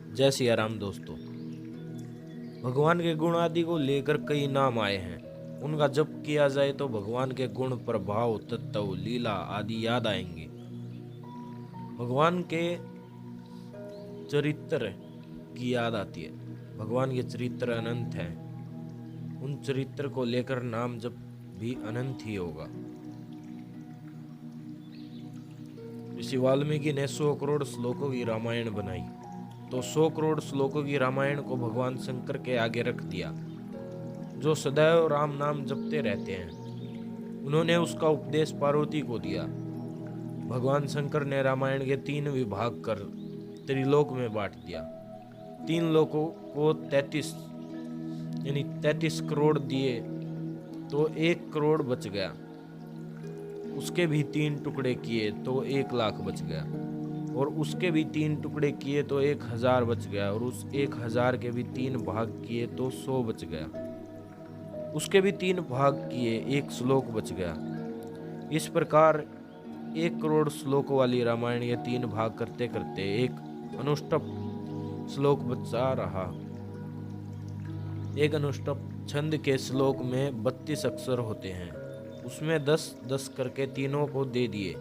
जय सिया राम दोस्तों। भगवान के गुण आदि को लेकर कई नाम आए हैं। उनका जप किया जाए तो भगवान के गुण, प्रभाव, तत्व, लीला आदि याद आएंगे। भगवान के चरित्र की याद आती है। भगवान के चरित्र अनंत हैं। उन चरित्र को लेकर नाम जप भी अनंत ही होगा। ऋषि वाल्मीकि ने 100 करोड़ श्लोकों की रामायण बनाई, तो 100 करोड़ श्लोकों की रामायण को भगवान शंकर के आगे रख दिया, जो सदैव राम नाम जपते रहते हैं। उन्होंने उसका उपदेश पार्वती को दिया। भगवान शंकर ने रामायण के 3 विभाग कर त्रिलोक में बांट दिया। 3 लोकों को 33 करोड़ दिए, तो 1 करोड़ बच गया। उसके भी 3 टुकड़े किए तो 1 लाख बच गया, और उसके भी 3 टुकड़े किए तो 1000 बच गया, और उस 1000 के भी 3 भाग किए तो 100 बच गया। उसके भी 3 भाग किए, 1 श्लोक बच गया। इस प्रकार 1 करोड़ श्लोक वाली रामायण के 3 भाग करते करते एक अनुष्टुप श्लोक बचा रहा। एक अनुष्टुप छंद के श्लोक में 32 अक्षर होते हैं। उसमें 10-10 करके तीनों को दे दिए,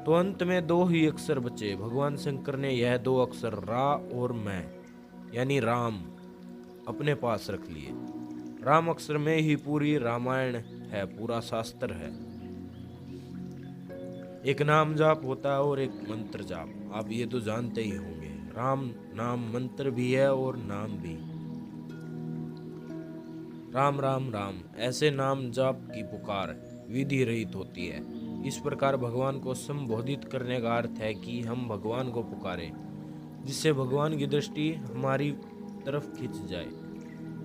तो अंत में 2 ही अक्षर बचे। भगवान शंकर ने यह 2 अक्षर रा और मैं यानी राम अपने पास रख लिए। राम अक्षर में ही पूरी रामायण है, पूरा शास्त्र है। एक नाम जाप होता है और एक मंत्र जाप, आप ये तो जानते ही होंगे। राम नाम मंत्र भी है और नाम भी। राम राम राम ऐसे नाम जाप की पुकार विधि रहित होती है। इस प्रकार भगवान को संबोधित करने का अर्थ है कि हम भगवान को पुकारें, जिससे भगवान की दृष्टि हमारी तरफ खिंच जाए।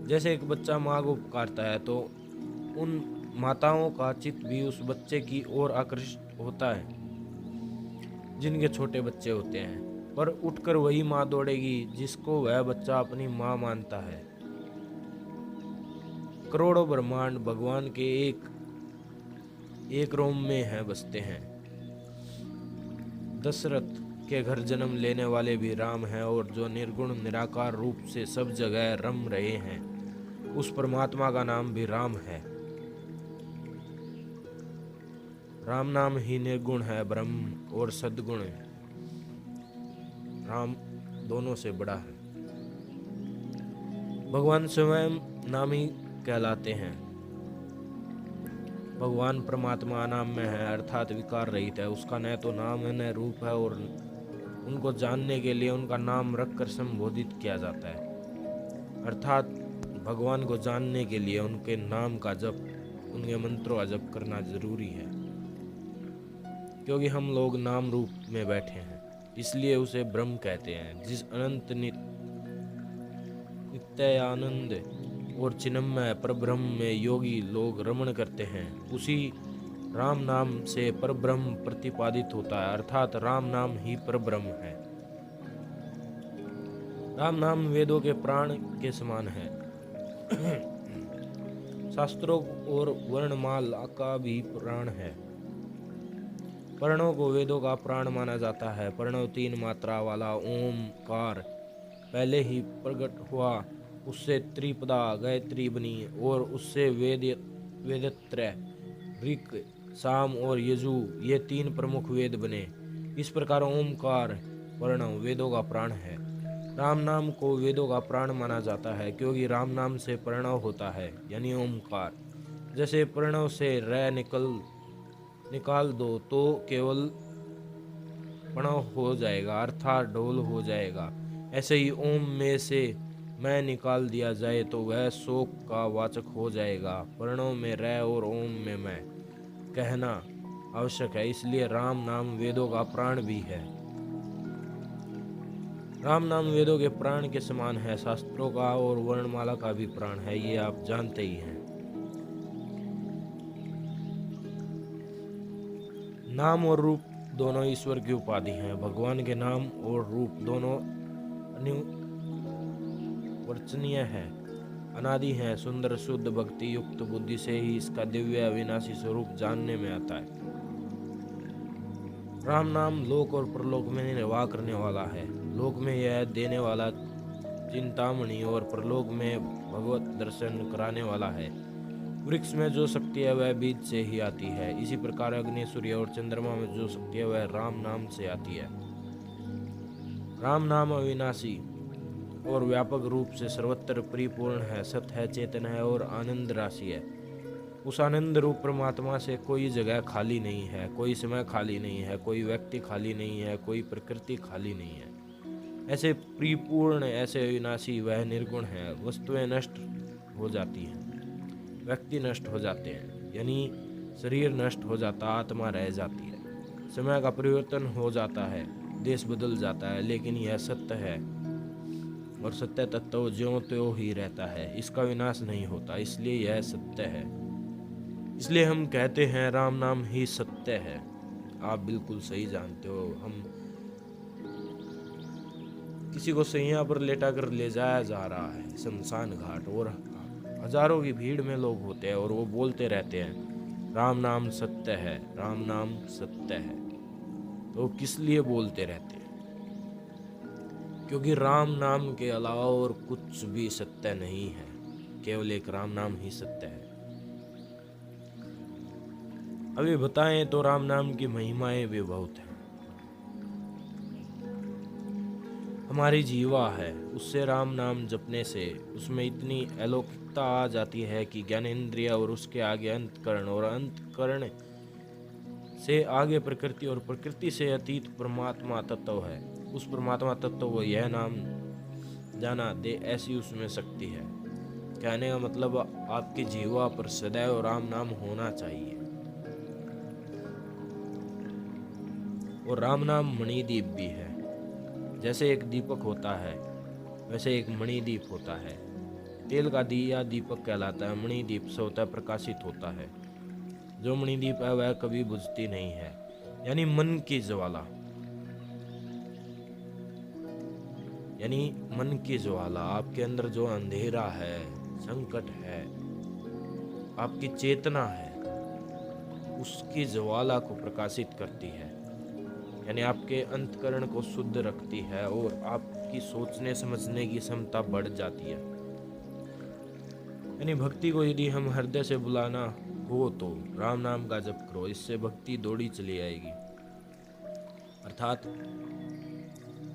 जैसे एक बच्चा माँ को पुकारता है तो उन माताओं का चित्त भी उस बच्चे की ओर आकर्षित होता है जिनके छोटे बच्चे होते हैं, पर उठकर वही माँ दौड़ेगी जिसको वह बच्चा अपनी माँ मानता है। करोड़ों ब्रह्मांड भगवान के एक रोम में है, बसते हैं। दशरथ के घर जन्म लेने वाले भी राम हैं, और जो निर्गुण निराकार रूप से सब जगह रम रहे हैं, उस परमात्मा का नाम भी राम है। राम नाम ही निर्गुण है, ब्रह्म और सद्गुण राम दोनों से बड़ा है। भगवान स्वयं नामी कहलाते हैं। भगवान परमात्मा नाम में है, अर्थात विकार रहित है। उसका न तो नाम है न रूप है, और उनको जानने के लिए उनका नाम रखकर संबोधित किया जाता है। अर्थात भगवान को जानने के लिए उनके नाम का जप, उनके मंत्रों का जप करना जरूरी है। क्योंकि हम लोग नाम रूप में बैठे हैं, इसलिए उसे ब्रह्म कहते हैं। जिस अनंत नित्य आनंद और चिन्मय परब्रह्म में योगी लोग रमण करते हैं, उसी राम नाम से परब्रह्म प्रतिपादित होता है। अर्थात राम नाम ही परब्रह्म है। राम नाम वेदों के प्राण के समान है। शास्त्रों और वर्णमाला का भी प्राण है। वर्णों को वेदों का प्राण माना जाता है। प्रणव 3 मात्रा वाला ओमकार पहले ही प्रकट हुआ, उससे त्रिपदा गायत्री बनी, और उससे वेदत्रय ऋक, साम और यजु ये 3 प्रमुख वेद बने। इस प्रकार ओमकार प्रणव वेदों का प्राण है। राम नाम को वेदों का प्राण माना जाता है, क्योंकि राम नाम से प्रणव होता है, यानी ओमकार। जैसे प्रणव से रै निकाल दो तो केवल प्रणव हो जाएगा, अर्थात ढोल हो जाएगा। ऐसे ही ओम में से मैं निकाल दिया जाए तो वह शोक का वाचक हो जाएगा। प्रणव में रै और ओम में मैं कहना आवश्यक है, इसलिए राम नाम वेदों का प्राण भी है। राम नाम वेदों के प्राण के समान है, शास्त्रों का और वर्णमाला का भी प्राण है, ये आप जानते ही हैं। नाम और रूप दोनों ईश्वर की उपाधि हैं। भगवान के नाम और रूप दोनों अनिर्वचनीय है, अनादि है। सुंदर शुद्ध भक्ति युक्त बुद्धि से ही इसका दिव्य अविनाशी स्वरूप जानने में आता है। राम नाम लोक और परलोक में निर्वाह करने वाला है। लोक में यह देने वाला चिंतामणि और परलोक में भगवत दर्शन कराने वाला है। वृक्ष में जो शक्ति है वह बीज से ही आती है। इसी प्रकार अग्नि, सूर्य और चंद्रमा में जो शक्ति है वह राम नाम से आती है। राम नाम अविनाशी और व्यापक रूप से सर्वत्र परिपूर्ण है, सत्य है, चेतन है और आनंद राशि है। उस आनंद रूप परमात्मा से कोई जगह खाली नहीं है, कोई समय खाली नहीं है, कोई व्यक्ति खाली नहीं है, कोई प्रकृति खाली नहीं है। ऐसे परिपूर्ण, ऐसे अविनाशी वह निर्गुण है। वस्तुएं नष्ट हो जाती हैं, व्यक्ति नष्ट हो जाते हैं, यानी शरीर नष्ट हो जाता, आत्मा रह जाती है। समय का परिवर्तन हो जाता है, देश बदल जाता है, लेकिन यह सत्य है और सत्य तत्व ज्यों त्यों ही रहता है, इसका विनाश नहीं होता, इसलिए यह सत्य है। इसलिए हम कहते हैं राम नाम ही सत्य है। आप बिल्कुल सही जानते हो। हम किसी को सैया पर लेटा कर ले जाया जा रहा है शमशान घाट, और हजारों की भीड़ में लोग होते हैं और वो बोलते रहते हैं राम नाम सत्य है, राम नाम सत्य है। तो किस लिए बोलते रहते हैं? क्योंकि राम नाम के अलावा और कुछ भी सत्य नहीं है, केवल एक राम नाम ही सत्य है। अभी बताएं तो राम नाम की महिमाएं भी बहुत हैं। हमारी जीवा है, उससे राम नाम जपने से उसमें इतनी अलौकिकता आ जाती है कि ज्ञानेंद्रिय और उसके आगे अंतकरण और अंतकरण से आगे प्रकृति और प्रकृति से अतीत परमात्मा तत्व है। उस परमात्मा तत्व को यह नाम जाना दे, ऐसी उसमें शक्ति है। कहने का मतलब आपकी जीवा पर सदैव राम नाम होना चाहिए। और राम नाम मणिदीप भी है। जैसे एक दीपक होता है वैसे एक मणिदीप होता है। तेल का दिया दीपक कहलाता है, मणिदीप स्वतः प्रकाशित होता है। जो मणिदीप है वह कभी बुझती नहीं है, यानी मन की ज्वाला, यानी मन की ज्वाला, आपके अंदर जो अंधेरा है, संकट है, आपकी चेतना है, उसकी ज्वाला को प्रकाशित करती है, यानी आपके अंतकरण को शुद्ध रखती है और आपकी सोचने समझने की क्षमता बढ़ जाती है। यानी भक्ति को यदि हम हृदय से बुलाना हो तो राम नाम का जप करो, इससे भक्ति दौड़ी चली आएगी। अर्थात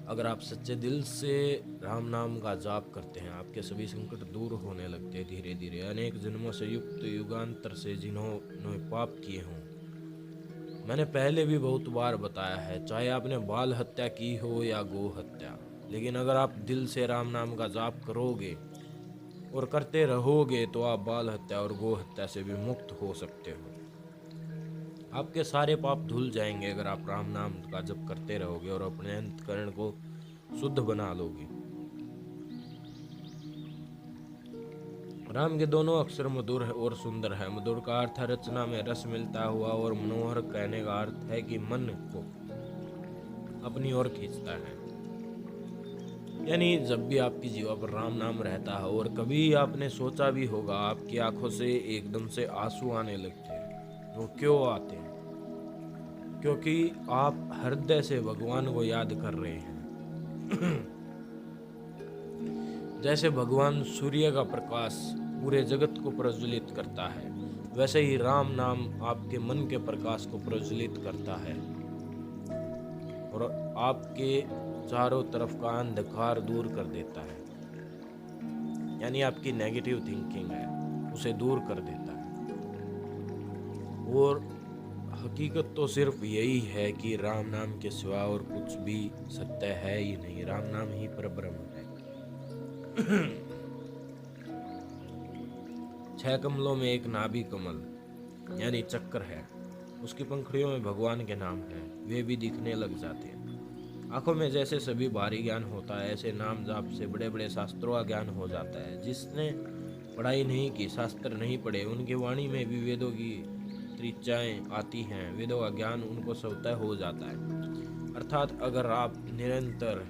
अगर आप सच्चे दिल से राम नाम का जाप करते हैं, आपके सभी संकट दूर होने लगते हैं धीरे धीरे। अनेक जन्मों से युक्त युगांतर से जिन्होंने पाप किए हों, मैंने पहले भी बहुत बार बताया है, चाहे आपने बाल हत्या की हो या गो हत्या, लेकिन अगर आप दिल से राम नाम का जाप करोगे और करते रहोगे तो आप बाल हत्या और गो हत्या से भी मुक्त हो सकते हो। आपके सारे पाप धुल जाएंगे अगर आप राम नाम का जप करते रहोगे और अपने अंतकरण को शुद्ध बना लोगे। राम के दोनों अक्षर मधुर और सुंदर है। मधुर का अर्थ है रचना में रस मिलता हुआ, और मनोहर कहने का अर्थ है कि मन को अपनी ओर खींचता है। यानी जब भी आपकी जीवा पर राम नाम रहता है, और कभी आपने सोचा भी होगा आपकी आंखों से एकदम से आंसू आने लगते हैं, वो क्यों आते हैं? क्योंकि आप हृदय से भगवान को याद कर रहे हैं। जैसे भगवान सूर्य का प्रकाश पूरे जगत को प्रज्वलित करता है, वैसे ही राम नाम आपके मन के प्रकाश को प्रज्वलित करता है और आपके चारों तरफ का अंधकार दूर कर देता है। यानी आपकी नेगेटिव थिंकिंग है उसे दूर कर देता है। और हकीकत तो सिर्फ यही है कि राम नाम के सिवा और कुछ भी सत्य है ही नहीं। राम नाम ही परब्रह्म है। 6 कमलों में एक नाभि कमल यानी चक्र है, उसकी पंखुड़ियों में भगवान के नाम हैं, वे भी दिखने लग जाते हैं। आंखों में जैसे सभी भारी ज्ञान होता है, ऐसे नाम जाप से बड़े बड़े शास्त्रों का ज्ञान हो जाता है। जिसने पढ़ाई नहीं की, शास्त्र नहीं पढ़े, उनकी वाणी में भी वेदों की त्रिचाएँ आती हैं, वेदों का ज्ञान उनको स्वतः हो जाता है। अर्थात अगर आप निरंतर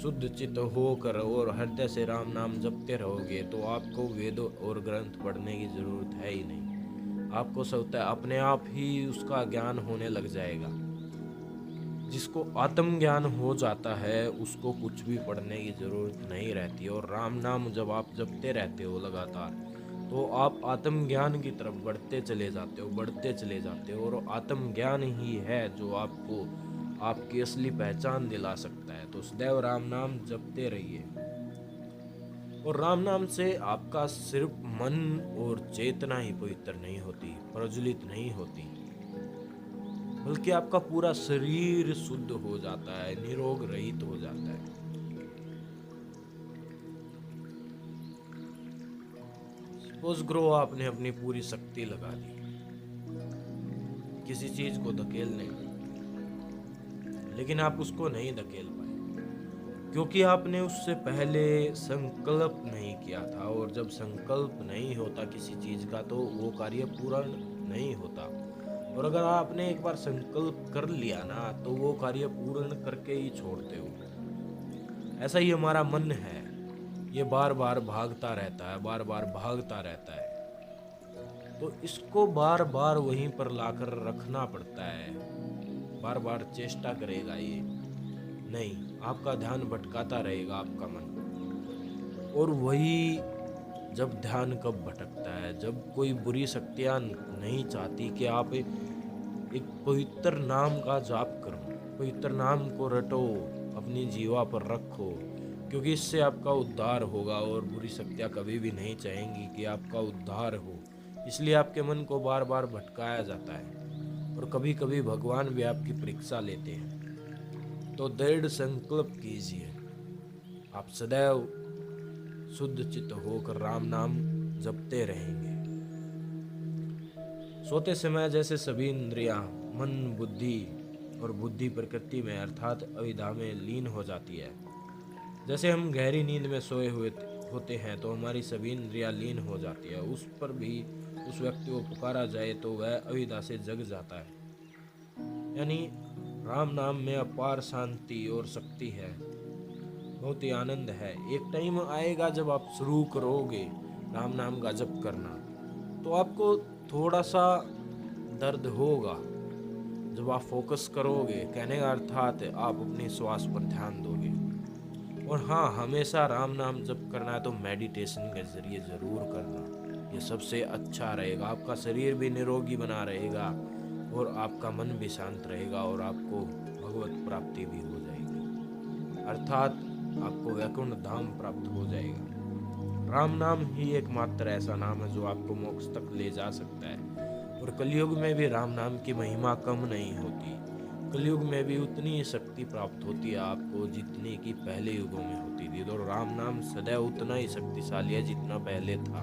शुद्ध चित्त होकर और हृदय से राम नाम जपते रहोगे तो आपको वेदों और ग्रंथ पढ़ने की जरूरत है ही नहीं। आपको स्वतः अपने आप ही उसका ज्ञान होने लग जाएगा। जिसको आत्मज्ञान हो जाता है उसको कुछ भी पढ़ने की ज़रूरत नहीं रहती। और राम नाम जब आप जपते रहते हो लगातार, तो आप आत्मज्ञान की तरफ बढ़ते चले जाते हो, बढ़ते चले जाते हो। और आत्मज्ञान ही है जो आपको आपकी असली पहचान दिला सकता है। तो सदैव राम नाम जपते रहिए। और राम नाम से आपका सिर्फ मन और चेतना ही पवित्र नहीं होती, प्रज्वलित नहीं होती, बल्कि आपका पूरा शरीर शुद्ध हो जाता है, निरोग रहित हो जाता है। सपोज करो आपने अपनी पूरी शक्ति लगा दी किसी चीज को धकेलने में, लेकिन आप उसको नहीं धकेल पाए क्योंकि आपने उससे पहले संकल्प नहीं किया था। और जब संकल्प नहीं होता किसी चीज का तो वो कार्य पूर्ण नहीं होता। और अगर आपने एक बार संकल्प कर लिया ना तो वो कार्य पूर्ण करके ही छोड़ते हो। ऐसा ही हमारा मन है, ये बार बार भागता रहता है, बार बार भागता रहता है। तो इसको बार बार वहीं पर लाकर रखना पड़ता है। बार बार चेष्टा करेगा ये नहीं, आपका ध्यान भटकाता रहेगा आपका मन। और वही जब ध्यान कब भटकता है, जब कोई बुरी शक्तियाँ नहीं चाहती कि आप एक पवित्र नाम का जाप करो, पवित्र नाम को रटो, अपनी जीवा पर रखो, क्योंकि इससे आपका उद्धार होगा। और बुरी शक्तियाँ कभी भी नहीं चाहेंगी कि आपका उद्धार हो, इसलिए आपके मन को बार बार भटकाया जाता है। और कभी कभी भगवान भी आपकी परीक्षा लेते हैं। तो दृढ़ संकल्प कीजिए, आप सदैव शुद्ध चित्त होकर राम नाम जपते रहेंगे। सोते समय जैसे सभी इंद्रियां, मन, बुद्धि और बुद्धि प्रकृति में अर्थात अविद्या में लीन हो जाती है। जैसे हम गहरी नींद में सोए हुए होते हैं तो हमारी सभी इंद्रियां लीन हो जाती है। उस पर भी उस व्यक्ति को पुकारा जाए तो वह अविद्या से जग जाता है। यानी राम नाम में अपार शांति और शक्ति है, बहुत ही आनंद है। एक टाइम आएगा जब आप शुरू करोगे राम नाम का जप करना तो आपको थोड़ा सा दर्द होगा। जब आप फोकस करोगे, कहने का अर्थात आप अपने श्वास पर ध्यान दोगे। और हाँ, हमेशा राम नाम जप करना है तो मेडिटेशन के जरिए ज़रूर करना, ये सबसे अच्छा रहेगा। आपका शरीर भी निरोगी बना रहेगा और आपका मन भी शांत रहेगा और आपको भगवत प्राप्ति भी हो जाएगी, अर्थात आपको वैकुंठ धाम प्राप्त हो जाएगा। राम नाम ही एकमात्र ऐसा नाम है जो आपको मोक्ष तक ले जा सकता है। और कलयुग में भी राम नाम की महिमा कम नहीं होती। कलयुग में भी उतनी ही शक्ति प्राप्त होती है आपको जितनी कि पहले युगों में होती थी। तो राम नाम सदैव उतना ही शक्तिशाली है जितना पहले था।